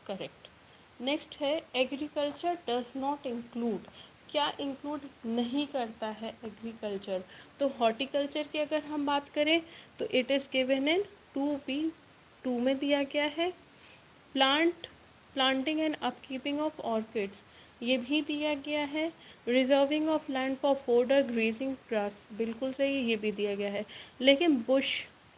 Correct. Next है agriculture does not include. क्या include नहीं करता है एग्रीकल्चर? तो हॉर्टिकल्चर की अगर हम बात करें तो it is given in 2B2 में दिया गया है। Planting and upkeeping of orchids ये भी दिया गया है। Reserving of land for fodder grazing grass बिल्कुल सही, ये भी दिया गया है। लेकिन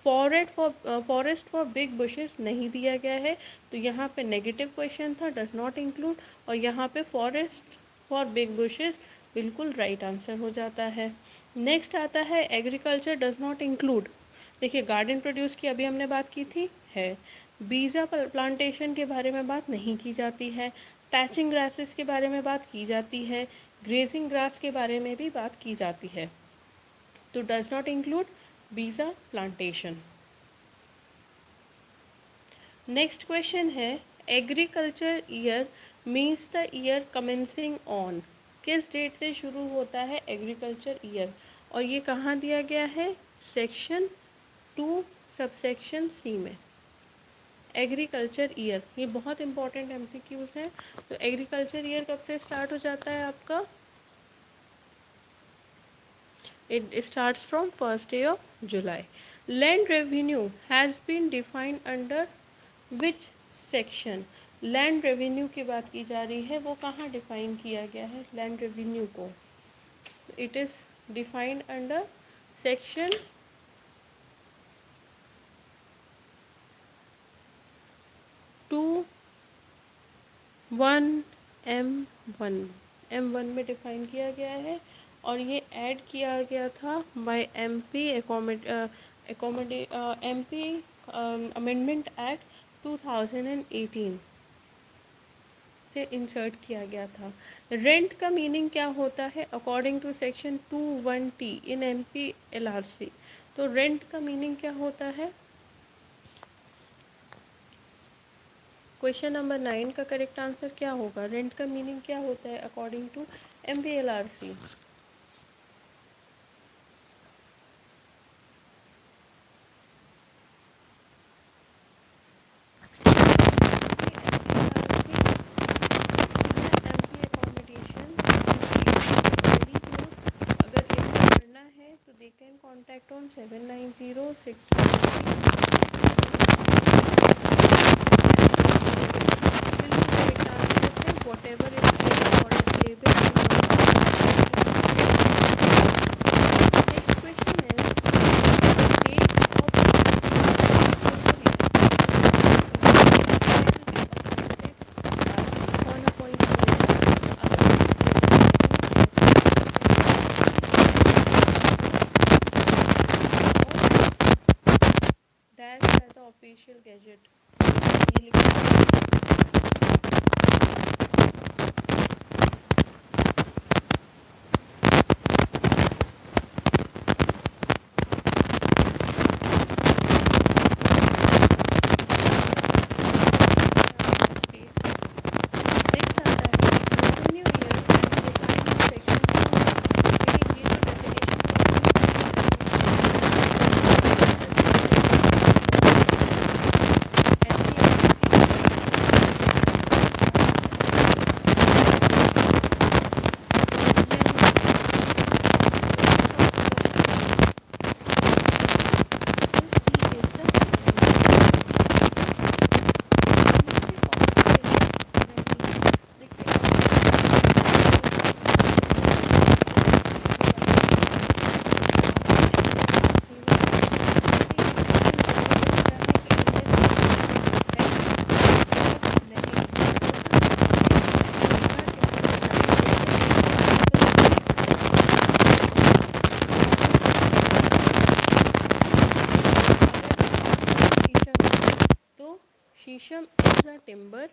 फॉरेस्ट फॉर बिग बुशेस नहीं दिया गया है, तो यहाँ पे नेगेटिव क्वेश्चन था, डज नॉट इंक्लूड, और यहाँ पे फॉरेस्ट फॉर बिग बुशेस बिल्कुल राइट आंसर हो जाता है। नेक्स्ट आता है एग्रीकल्चर डज नॉट इंक्लूड। देखिए गार्डन प्रोड्यूस की अभी हमने बात की थी, है। बीजा प्लांटेशन के बारे में बात नहीं की जाती है। टैचिंग ग्रासेस के बारे में बात की जाती है। ग्रेजिंग ग्रास के बारे में भी बात की जाती है। तो डज नॉट इंक्लूड बीजा प्लांटेशन। नेक्स्ट क्वेश्चन है agriculture year means the year commencing on. किस डेट से शुरू होता है एग्रीकल्चर ईयर? और ये कहाँ दिया गया है? सेक्शन 2 सबसेक्शन सी में। एग्रीकल्चर ईयर ये बहुत इंपॉर्टेंट एमसीक्यूज हैं। तो एग्रीकल्चर ईयर कब से स्टार्ट हो जाता है आपका? It starts from first day of July. Land revenue has been defined under which section? Land revenue की बात की जा रही है, वो कहाँ डिफाइन किया गया है लैंड रेवेन्यू को? It is defined under section 2(1)(m)(1) में डिफाइन किया गया है, और ये ऐड किया गया था बाय एमपी अमेंडमेंट एक्ट 2018 से इंसर्ट किया गया था। रेंट का मीनिंग क्या होता है according to section 2(1)(t) in MPLRC? तो रेंट का मीनिंग क्या होता है? क्वेश्चन नंबर 9 का करेक्ट आंसर क्या होगा? रेंट का मीनिंग क्या होता है according to MPLRC? They can contact on 790-623. Whatever is paid for is payable. Next question is date of on a point official gazette ये लिखा sheesham is a timber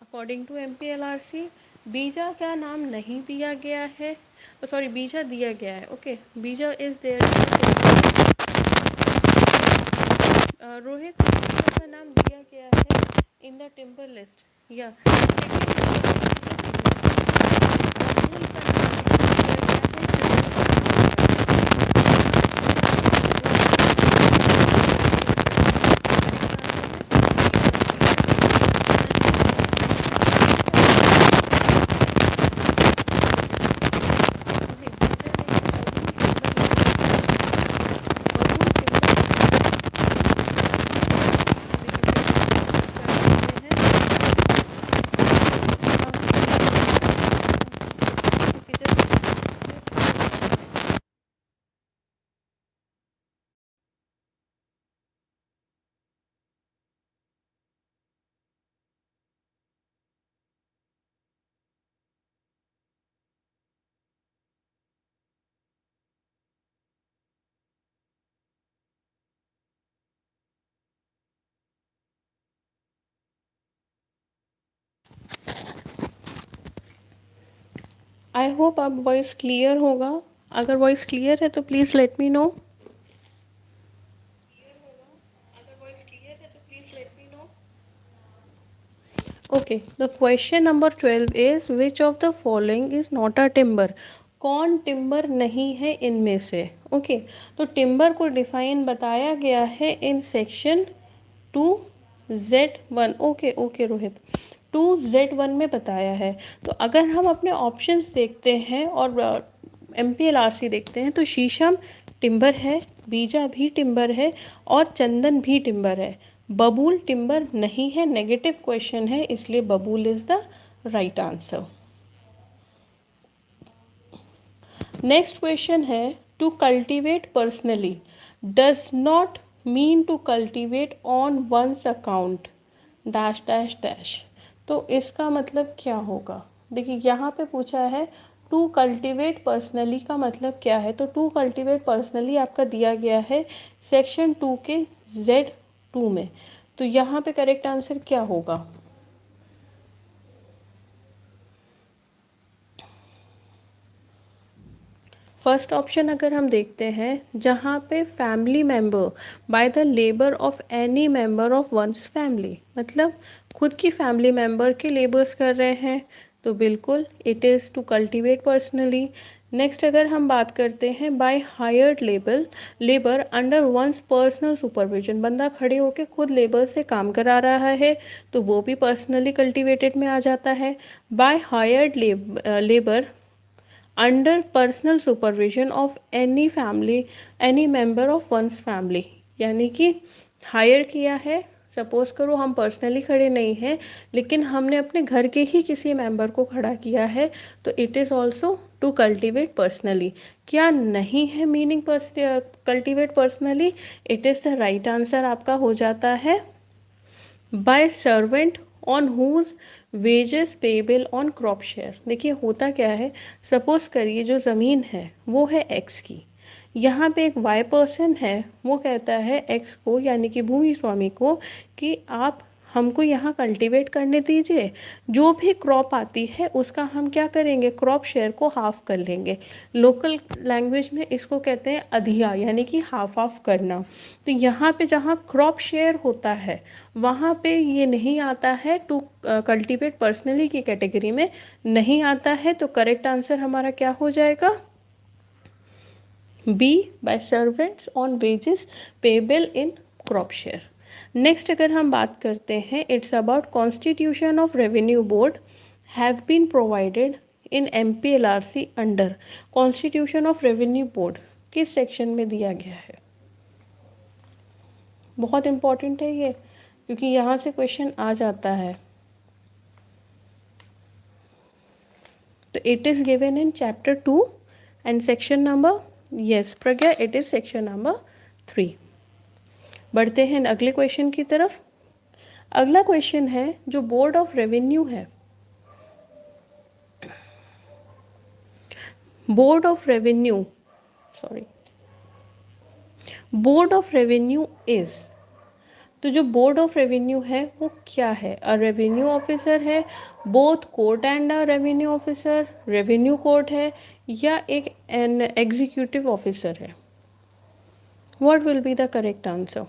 according to MPLRC। बीजा क्या नाम नहीं दिया गया है? सॉरी बीजा दिया गया है। ओके बीजा इज देयर। रोहित का नाम दिया गया है इन द टिम्बर लिस्ट या आई होप आप वॉइस क्लियर होगा। अगर वॉइस क्लियर है तो please let me know. Okay, the question number 12 is which of the following is not a timber? कौन टिम्बर नहीं है इनमें से? ओके, तो टिम्बर को डिफाइन बताया गया है in section 2Z1। Okay okay Rohit, 2Z1 में बताया है। तो अगर हम अपने ऑप्शंस देखते हैं और MPLRC देखते हैं तो शीशम टिम्बर है, बीजा भी टिम्बर है और चंदन भी टिम्बर है। बबूल टिम्बर नहीं है, नेगेटिव क्वेश्चन है, इसलिए babool is the right answer. Next question है to cultivate personally does not mean to cultivate on one's account dash dash dash. तो इसका मतलब क्या होगा? देखिए यहाँ पे पूछा है टू कल्टिवेट पर्सनली का मतलब क्या है। तो टू कल्टिवेट पर्सनली आपका दिया गया है सेक्शन 2 के Z2 में। तो यहाँ पे करेक्ट आंसर क्या होगा? फर्स्ट ऑप्शन अगर हम देखते हैं जहाँ पे family member by the labour of any member of one's family, मतलब खुद की फैमिली मेम्बर के लेबर्स कर रहे हैं, तो बिल्कुल it is to cultivate personally. Next अगर हम बात करते हैं by hired labour under one's personal supervision, बंदा खड़े होकर खुद लेबर से काम करा रहा है, तो वो भी पर्सनली कल्टिवेटेड में आ जाता है। By hired labour under personal supervision of any family any member of one's family, यानी कि हायर किया है। सपोज करो हम पर्सनली खड़े नहीं हैं लेकिन हमने अपने घर के ही किसी मेंबर को खड़ा किया है, तो it is also to cultivate personally. क्या नहीं है meaning cultivate personally? It is the right answer आपका हो जाता है by servant on whose wages payable on crop share. देखिए होता क्या है, सपोज करिए जो ज़मीन है वो है एक्स की, यहाँ पे एक वाई पर्सन है, वो कहता है एक्स को यानी कि भूमि स्वामी को कि आप हमको यहाँ कल्टीवेट करने दीजिए, जो भी क्रॉप आती है उसका हम क्या करेंगे, क्रॉप शेयर को हाफ कर लेंगे। लोकल लैंग्वेज में इसको कहते हैं अधिया, यानी कि हाफ ऑफ करना। तो यहाँ पे जहाँ क्रॉप शेयर होता है वहाँ पे ये नहीं आता है, टू कल्टीवेट पर्सनली की कैटेगरी में नहीं आता है। तो करेक्ट आंसर हमारा क्या हो जाएगा? B, by servants on wages payable in crop share. Next अगर हम बात करते हैं, it's about constitution of revenue board have been provided in MPLRC under. Constitution of revenue board किस सेक्शन में दिया गया है? बहुत इम्पॉर्टेंट है ये, क्योंकि यहाँ से क्वेश्चन आ जाता है। तो it is given in chapter 2 and section number, yes Pragya, it is section number 3। बढ़ते हैं अगले क्वेश्चन की तरफ। अगला क्वेश्चन है जो बोर्ड ऑफ रेवेन्यू है, board of revenue, sorry, board of revenue is, तो जो बोर्ड ऑफ रेवेन्यू है वो क्या है? अ रेवेन्यू ऑफिसर है, both court and a revenue officer, revenue court है, या एक एन एग्जीक्यूटिव ऑफिसर है? What will be the correct answer?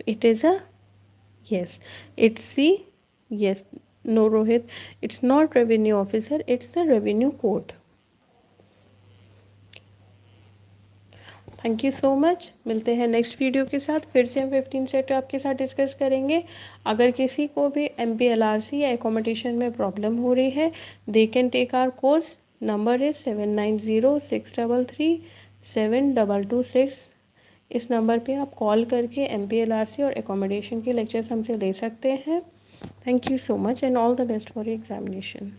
It is a yes. It's C. Yes. No, Rohit. It's not revenue officer. It's the revenue court. Thank you so much. मिलते हैं next video के साथ। फिर से हम 15 set आपके साथ डिस्कस करेंगे। अगर किसी को भी MPLRC या एकोमोडेशन में प्रॉब्लम हो रही है, they can take our course. Number is 7906337226। इस नंबर पे आप कॉल करके MPLRC और एकोमोडेशन के लेक्चर्स हमसे ले सकते हैं। Thank you so much and all the best for examination.